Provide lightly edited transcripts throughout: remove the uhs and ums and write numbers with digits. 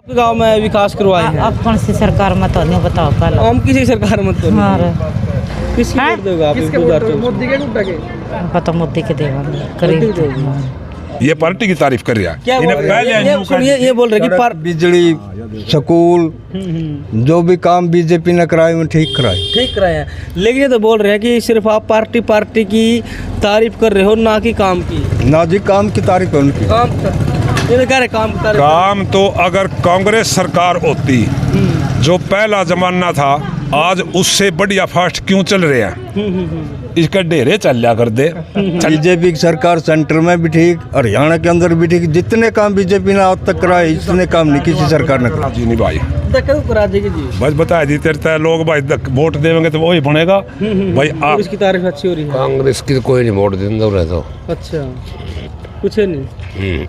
गांव में विकास करवाए हैं। अब कौन सी सरकार में तो नहीं बताओ कल। हम किसी सरकार में तो नहीं। किसकी हाँ? वोट दोगे आप? मोदी के गुड्डा के? पता मोदी के देवांगे करीब। ये पार्टी की तारीफ कर रहा है। क्या बोल रहे हैं? ये बोल रहे हैं कि बिजली, स्कूल, जो भी काम बीजेपी ने कराए वो ठीक कराए। ठीक कराए हैं, लेकिन ये तो बोल रहे हैं कि सिर्फ आप पार्टी की तारीफ कर रहे हो, ना कि काम की। ना जी, काम की तारीफ है उनकी। ये कह रहे काम की तारीफ। काम तो अगर कांग्रेस सरकार होती, जो पहला जमाना था, आज उससे बढ़िया फास्ट क्यों चल रहे हैं? इसका डेरे चल जा कर दे। बीजेपी की सरकार सेंटर में भी ठीक, हरियाणा के अंदर भी ठीक। जितने काम बीजेपी ने आज तक कराए, इतने काम नहीं किसी सरकार ने कराए। जी नहीं भाई, करा देगी जी। बस बता दी तेरे लोग भाई वोट देंगे तो वही बनेगा भाई। आप इसकी तारीफ अच्छी हो रही है। कांग्रेस की कोई नहीं वोट देता रहे तो। अच्छा, कुछ है नहीं।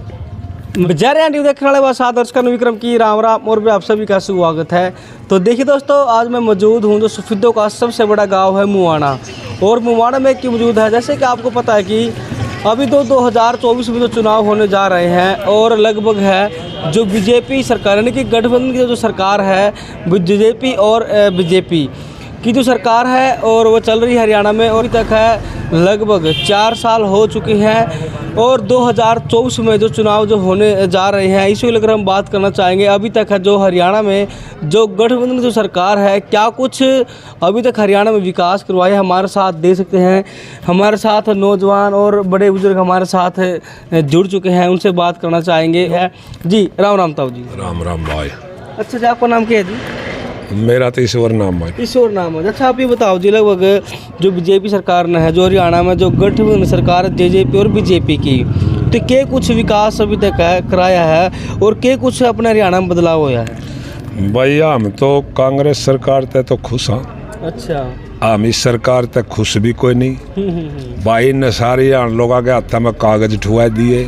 जय न्यूज़ देखने वाले बस दर्शकों विक्रम की राम राम और भी आप सभी का स्वागत है। तो देखिए दोस्तों, आज मैं मौजूद हूँ जो सुफिद्दो का सबसे बड़ा गांव है मुवाना। और मुवाना में क्यों मौजूद है, जैसे कि आपको पता है कि अभी तो 2024 में जो चुनाव होने जा रहे हैं और लगभग है जो बीजेपी सरकार यानी कि गठबंधन की जो सरकार है, बीजेपी और बीजेपी की जो सरकार है और वो चल रही है हरियाणा में, और अभी तक है लगभग 4 साल हो चुके हैं। और 2024 में जो चुनाव जो होने जा रहे हैं, इसी को लेकर हम बात करना चाहेंगे। अभी तक है जो हरियाणा में जो गठबंधन की जो सरकार है, क्या कुछ अभी तक हरियाणा में विकास करवाए, हमारे साथ दे सकते हैं। हमारे साथ नौजवान और बड़े बुजुर्ग हमारे साथ जुड़ चुके हैं, उनसे बात करना चाहेंगे। जी राम राम ताऊ जी। राम राम भाई। अच्छा जी, आपका नाम क्या है जी? मेरा तो ईश्वर नाम भाई। ईश्वर नाम है। अच्छा, आप ये बताओ जी, लगभग जो बीजेपी सरकार ने है जो हरियाणा में जो गठबंधन सरकार जेजेपी और बीजेपी की, तो क्या कुछ विकास अभी तक है कराया है और क्या कुछ अपने हरियाणा में बदलाव होया है? भैया हम तो कांग्रेस सरकार ते तो खुश हाँ। अच्छा, हम इस सरकार तक खुश भी कोई नहीं। भाई ने सारे लोगों के हाथ में कागज ठुआ दिए।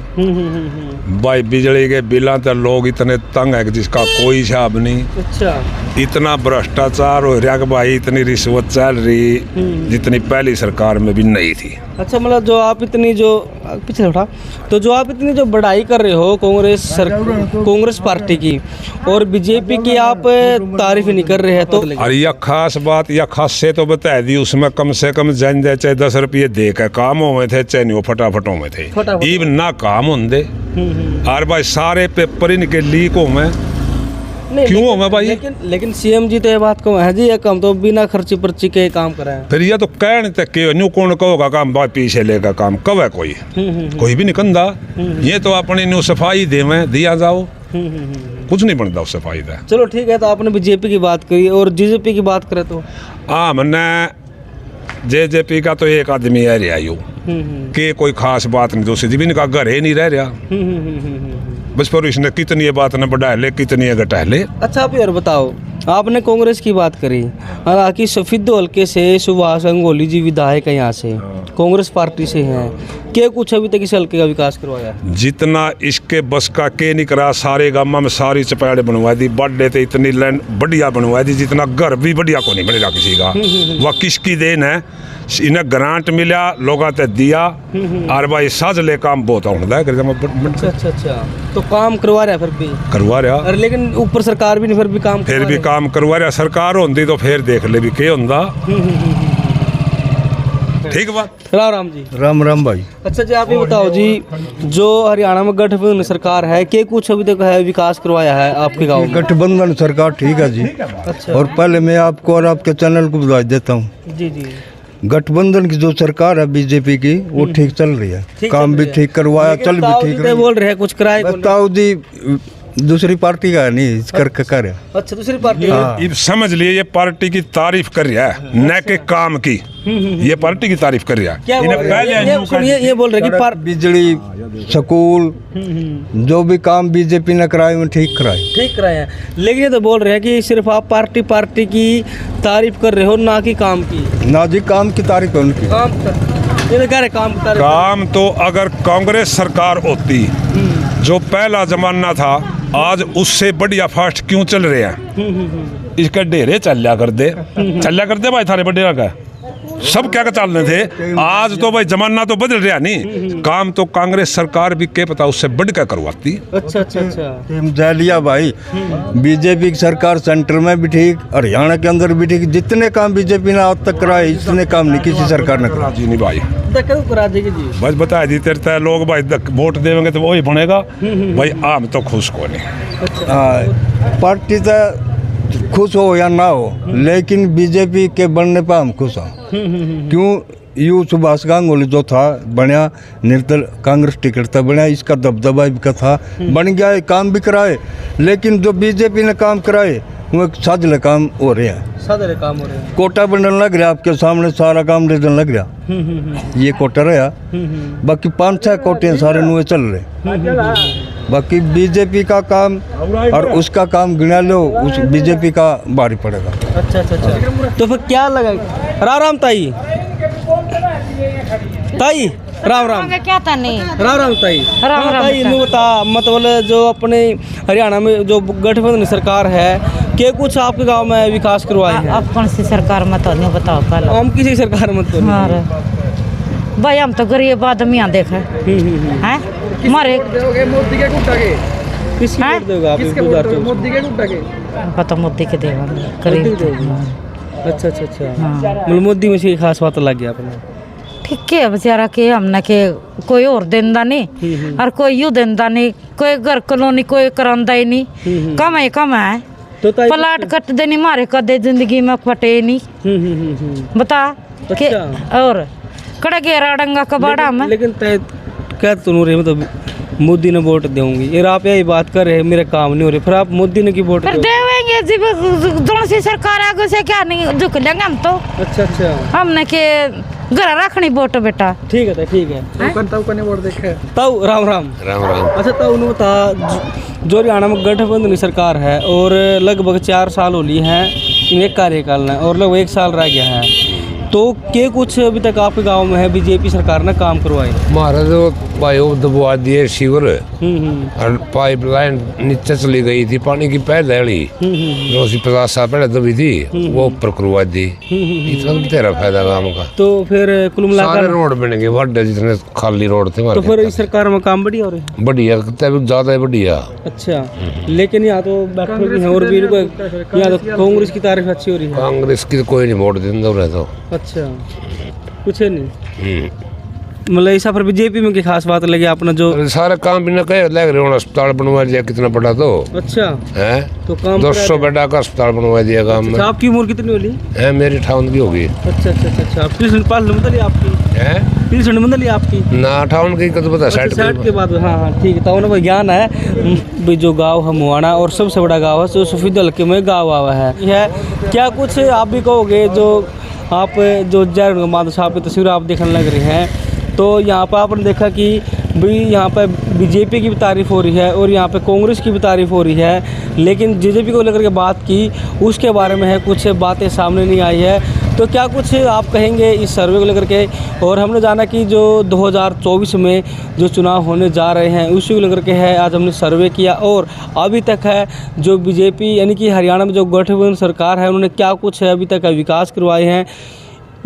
भाई बिजली के बिलों तो लोग इतने तंग है कि जिसका कोई हिसाब नहीं। अच्छा, इतना भ्रष्टाचार हो रहा कि भाई इतनी रिश्वत चल रही जितनी पहली सरकार में भी नहीं थी। अच्छा, मतलब जो आप इतनी जो पीछे उठा, तो जो आप इतनी जो बढ़ाई कर रहे हो कांग्रेस पार्टी की और बीजेपी की, आप तारीफ नहीं कर रहे हैं, तो और यह खास बात या खास से तो बता दी, उसमें कम से कम जन दे चाहे 10 रुपये दे के काम हुए थे, चाहे नहीं फटाफटों में थे। इवन ना काम होंगे और भाई सारे पेपर इनके लीक हो में क्यों हो मैं भाई? लेकिन सीएम जी तो ये बात को है जी, एक हम तो बिना खर्ची पर्ची के काम कराए। फिर ये तो कहने तक के न्यू कौन कहोगा काम भाई पीछे लेगा काम कब है कोई कोई भी नहीं कंधा। ये तो अपनी न्यू सफाई देवे दिया जाओ, कुछ नहीं बनता उस सफाई का। चलो ठीक है, तो आपने बीजेपी की बात करी और जेजेपी की बात करें तो हाँ, मैंने जेजेपी का तो एक आदमी है रहा यू के कोई खास बात नहीं, दूसरी भी इनका घर ही नहीं रह रहा। बस पर इसने कितनी ये बात न बढ़ा ले, कितनी ये घटा ले। अच्छा, आप यार बताओ, आपने कांग्रेस की बात करी, हालांकि सुफिद्दो हल्के से सुभाष गंगोली जी विधायक है, यहाँ से कांग्रेस पार्टी से हैं, क्या कुछ अभी तक इस हल्के का विकास करवाया? जितना इसके बस का के नहीं करा, सारे गाँव में सारी चपेड़े बनवा दी, बर्थडे तो इतनी लैंड बढ़िया बनवा दी, जितना घर भी बढ़िया को नहीं मिलेगा किसी का। वह किसकी देन है? इन्हें ग्रांट मिला, लोगों ने दिया और भाई साजले काम बहुत होता है। अच्छा, तो काम करवा रहा है, फिर भी करवा रहा, लेकिन ऊपर सरकार भी नहीं फिर भी काम करवा रहा। सरकार होती तो फिर देख ले भी क्या होता। ठीक बात। राम राम जी। राम राम भाई। अच्छा जी, आप ये बताओ जी, जो हरियाणा में गठबंधन सरकार है, क्या कुछ अभी तक है विकास करवाया है आपके गाँव में? गठबंधन सरकार ठीक है जी। अच्छा, और पहले मैं आपको और आपके चैनल को बता देता हूँ जी जी, गठबंधन की जो सरकार है बीजेपी की, वो ठीक चल रही है, काम भी ठीक करवाया, चल भी ठीक रही। बोल रहे हैं कुछ कराए, बताओ जी, दूसरी पार्टी का नहीं करके कर। अच्छा, दूसरी पार्टी। ये समझ लिए ये पार्टी की तारीफ कर रहा है, न के काम की। ये पार्टी की तारीफ कर रहा है। ये बोल रहे कि बिजली, स्कूल, जो भी काम बीजेपी ने कराए वो ठीक कराए हैं, लेकिन ये तो बोल रहे हैं कि सिर्फ आप पार्टी की तारीफ कर रहे हो, ना कि काम की। ना जी, काम की तारीफ है उनकी। ये कह रहे काम तो अगर कांग्रेस सरकार होती, जो पहला जमाना था, आज उससे बढ़िया फास्ट क्यों चल रहे हैं? इसका डेरे चल जा कर दे भाई थारे बड़े का। सब क्या चल रहे थे। आज तो भाई जमाना तो बदल रहा नहीं, काम तो कांग्रेस सरकार भी के पता उससे बढ़ कर करवाती। अच्छा अच्छा अच्छा। टीम जालिया भाई, बीजेपी की सरकार सेंटर में भी ठीक, हरियाणा के अंदर भी ठीक, जितने काम बीजेपी ने आज तक कराए इतने काम नहीं किसी सरकार ने कराए। जी नहीं भाई, क्यों करा देगी जी? बस बता दी तेरे लोग भाई वोट देंगे तो वही बनेगा भाई। आम तो खुश को नहीं। हाँ, पार्टी तो खुश हो या ना हो, लेकिन बीजेपी के बनने पर हम खुश हैं। क्यों? यू सुभाष गांगुली जो था बनया, निर्दल कांग्रेस टिकट था बनया, इसका दबदबा भी था, बन गया, काम भी कराए। लेकिन जो बीजेपी ने काम कराए वो साझले काम हो रहे हैं, सादरे काम हो रहे हैं। कोटा बनने लग रहा, आपके सामने सारा काम देने लग रहा। ये कोटा रहा, बाकी 5-6 कोटे सारे नुए चल रहे। बाकी बीजेपी का काम और उसका काम गिना लो, उस बीजेपी का भारी पड़ेगा। अच्छा अच्छा अच्छा। तो फिर क्या लगा? राम राम ताई, ताई राम राम। क्या था नहीं राम राम ताई। राम राम ताई बेटा। इन्हें बता, मतलब जो अपने हरियाणा में जो गठबंधन सरकार है, के कुछ आपके गांव में विकास करवाए हैं? अब कौन सी सरकार में तो नहीं बताओ पहले। हम किसी सरकार में तो नहीं। अरे भाई हम तो गरीब आदमी यहाँ देखे हैं मारे मोदी के गुट्टा के किसकी हैं? वोट दोगे आप? मोदी के गुट्टा के पता मोदी के देवा गरीब अच्छा अच्छा अच्छा। हाँ। मतलब मोदी में से खास बात लग गया अपने। ठीक है बेचारा के हमने के कोई और देंदा नहीं और कोई यूँ देंदा नहीं, कोई घर कॉलोनी कोई करांदा ही नहीं, कम है तो ताई प्लाट कट देनी मारे कदे जिंदगी में पटे नहीं बता के। अच्छा। और कड़ा गेरा डंगा कबाड़ा में लेकिन तय क्या तुम रहे मतलब मोदी ने वोट दूंगी, ये आप यही बात कर रहे हैं मेरे काम नहीं हो रहे, फिर आप मोदी ने की वोट फिर देवेंगे जी, दोनों सी सरकार आगे से क्या नहीं झुक लेंगे हम तो। अच्छा अच्छा हमने के घर रखनी वोट बेटा। ठीक है ठीक है। ताऊ राम राम। राम राम। अच्छा ताऊ ने बता, जो हरियाणा में गठबंधन सरकार है और लगभग 4 साल हो ली है इन्हें कार्यकाल है और लगभग 1 साल रह गया है, तो के कुछ अभी तक आपके गांव में है बीजेपी सरकार ने काम करवाए? हमारा जो भाई वो दबवा दिए शिविर और पाइपलाइन नीचे चली गई थी, पानी की पहले जो 50 साल पहले दबी थी वो ऊपर करवा दी। इतना तो तेरा फायदा काम का। तो फिर कुल सारे मिलाकर रोड बनेंगे, बड़े जितने खाली रोड थे तो फिर इस सरकार में काम बढ़िया हो रहे हैं? बढ़िया, कितना ज्यादा ही बढ़िया। अच्छा, लेकिन यहाँ तो बैठे भी हैं और भी यहाँ तो कांग्रेस की तारीफ अच्छी हो रही है। कांग्रेस की तो कोई नहीं वोट देता रहे तो। अच्छा, कुछ है नहीं मतलब ऐसा। पर बीजेपी में की खास बात लगी आपने जो अरे सारे काम भी न कहे लग रहे, अस्पताल बनवा दिया कितना बड़ा तो अच्छा है, तो काम 200 बेटा का अस्पताल बनवा दिया काम में। अच्छा, आपकी उम्र कितनी होली है मेरी 58 की होगी। अच्छा अच्छा अच्छा अच्छा। पेंशन पास मतलब आपकी है पेंशन मतलब आपकी ना 58 की कद पता 60 के बाद। हाँ हाँ ठीक है। तो उन्हें ज्ञान है भाई जो गाँव है मुआना और सबसे बड़ा गाँव है जो सफेद हल्के में गाँव आवा है क्या कुछ आप भी कहोगे? जो आप जो जय माधव साहब की तस्वीर आप देखने लग रहे हैं, तो यहाँ पर आपने देखा कि भाई यहाँ पर बीजेपी की भी तारीफ़ हो रही है और यहाँ पे कांग्रेस की भी तारीफ़ हो रही है, लेकिन बीजेपी को लेकर के बात की उसके बारे में है कुछ बातें सामने नहीं आई है। तो क्या कुछ आप कहेंगे इस सर्वे को लेकर के? और हमने जाना कि जो 2024 में जो चुनाव होने जा रहे हैं उसी को लेकर के है, आज हमने सर्वे किया और अभी तक है जो बीजेपी यानी कि हरियाणा में जो गठबंधन सरकार है उन्होंने क्या कुछ है अभी तक विकास करवाए हैं,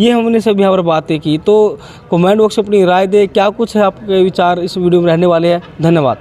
ये हमने सब यहाँ पर बातें की। तो कमेंट बॉक्स में अपनी राय दे, क्या कुछ है आपके विचार इस वीडियो में रहने वाले हैं। धन्यवाद।